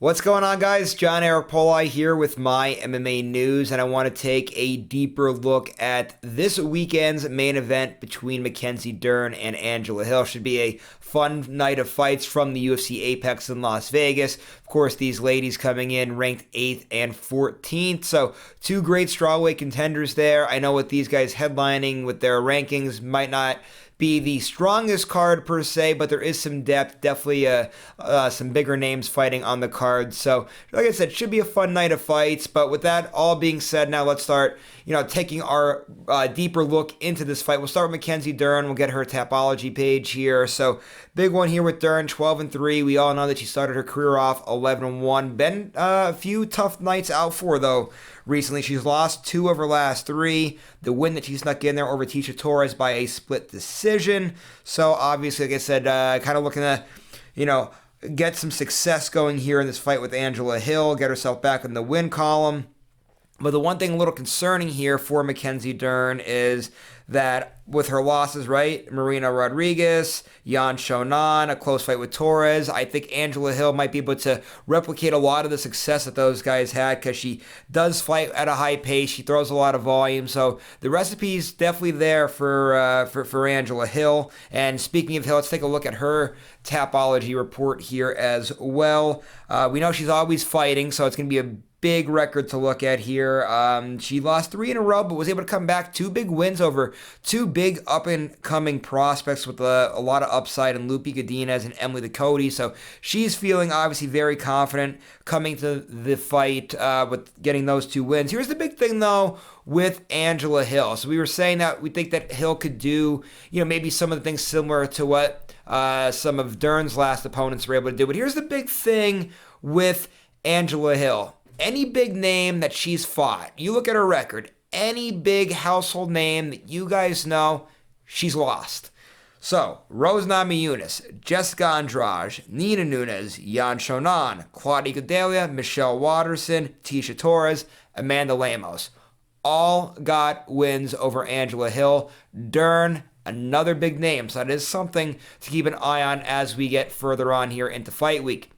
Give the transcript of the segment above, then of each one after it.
What's going on, guys? John Eric Poli here with my MMA news, and I want to take a deeper look at this weekend's main event between Mackenzie Dern and Angela Hill. Should be a fun night of fights from the UFC Apex in Las Vegas. Of course, these ladies coming in ranked 8th and 14th, so two great strawweight contenders there. I know with these guys headlining with their rankings might not be the strongest card per se, but there is some depth, definitely some bigger names fighting on the card. So, like I said, should be a fun night of fights. But with that all being said, now let's start, taking our deeper look into this fight. We'll start with Mackenzie Dern. We'll get her Tapology page here. So, big one here with Dern, 12-3. We all know that she started her career off 11-1. Been a few tough nights out for, though. Recently, she's lost 2 of her last 3. The win that she snuck in there over Tecia Torres by a split decision. So obviously, like I said, kind of looking to, get some success going here in this fight with Angela Hill, get herself back in the win column. But the one thing a little concerning here for Mackenzie Dern is that with her losses, right? Marina Rodriguez, Yan Shonan, a close fight with Torres. I think Angela Hill might be able to replicate a lot of the success that those guys had because she does fight at a high pace. She throws a lot of volume. So the recipe's definitely there for Angela Hill. And speaking of Hill, let's take a look at her Tapology report here as well. We know she's always fighting, so it's going to be a big record to look at here. She lost 3 in a row, but was able to come back. 2 big wins over 2 big up-and-coming prospects with a lot of upside in Lupi Godinez and Emily Ducote. So she's feeling obviously very confident coming to the fight with getting those 2 wins. Here's the big thing, though, with Angela Hill. So we were saying that we think that Hill could do, maybe some of the things similar to what some of Dern's last opponents were able to do. But here's the big thing with Angela Hill. Any big name that she's fought, you look at her record, any big household name that you guys know, she's lost. So, Rose Namajunas, Jessica Andrade, Nina Nunes, Yan Shonan, Claudia Gadelha, Michelle Watterson, Tecia Torres, Amanda Lemos. All got wins over Angela Hill. Dern, another big name, so that is something to keep an eye on as we get further on here into fight week.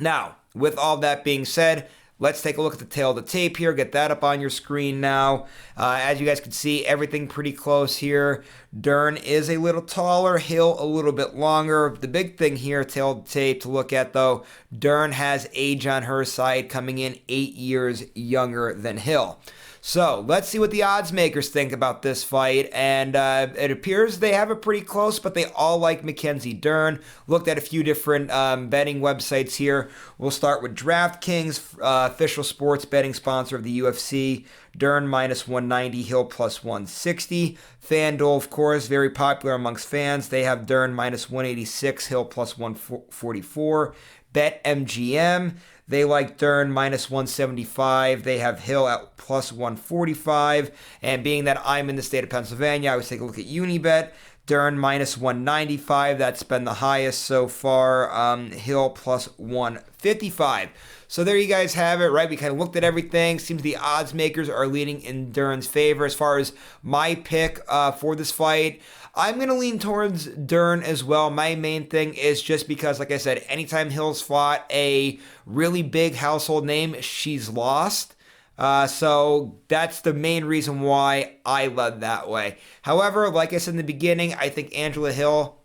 Now, with all that being said, let's take a look at the tail of the tape here. Get that up on your screen now. As you guys can see, everything pretty close here. Dern is a little taller, Hill a little bit longer. The big thing here, tail of the tape to look at though, Dern has age on her side, coming in 8 years younger than Hill. So let's see what the odds makers think about this fight, and it appears they have it pretty close, but they all like Mackenzie Dern. Looked at a few different betting websites here. We'll start with DraftKings, official sports betting sponsor of the UFC. Dern minus 190, Hill plus 160. FanDuel, of course, very popular amongst fans. They have Dern minus 186, Hill plus 144. BetMGM, they like Dern minus 175. They have Hill at plus 145. And being that I'm in the state of Pennsylvania, I always take a look at Unibet. Dern minus 195. That's been the highest so far. Hill plus 155. So there you guys have it, right? We kind of looked at everything. Seems the odds makers are leaning in Dern's favor. As far as my pick for this fight, I'm going to lean towards Dern as well. My main thing is just because, like I said, anytime Hill's fought a really big household name, she's lost. So that's the main reason why I led that way. However, like I said in the beginning, I think Angela Hill,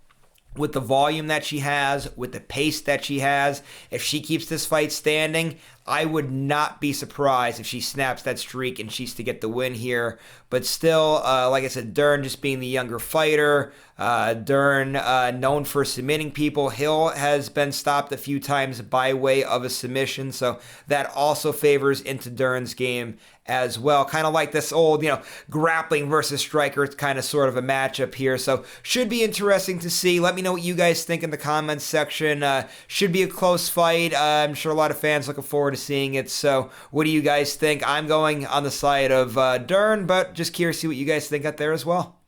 with the volume that she has, with the pace that she has, if she keeps this fight standing, I would not be surprised if she snaps that streak and she's to get the win here. But still, like I said, Dern just being the younger fighter, Dern known for submitting people. Hill has been stopped a few times by way of a submission, so that also favors into Dern's game as well. Kind of like this old, grappling versus striker kind of sort of a matchup here. So should be interesting to see. Let me know what you guys think in the comments section. Should be a close fight. I'm sure a lot of fans looking forward to seeing it. So what do you guys think? I'm going on the side of Dern, but just curious to see what you guys think out there as well.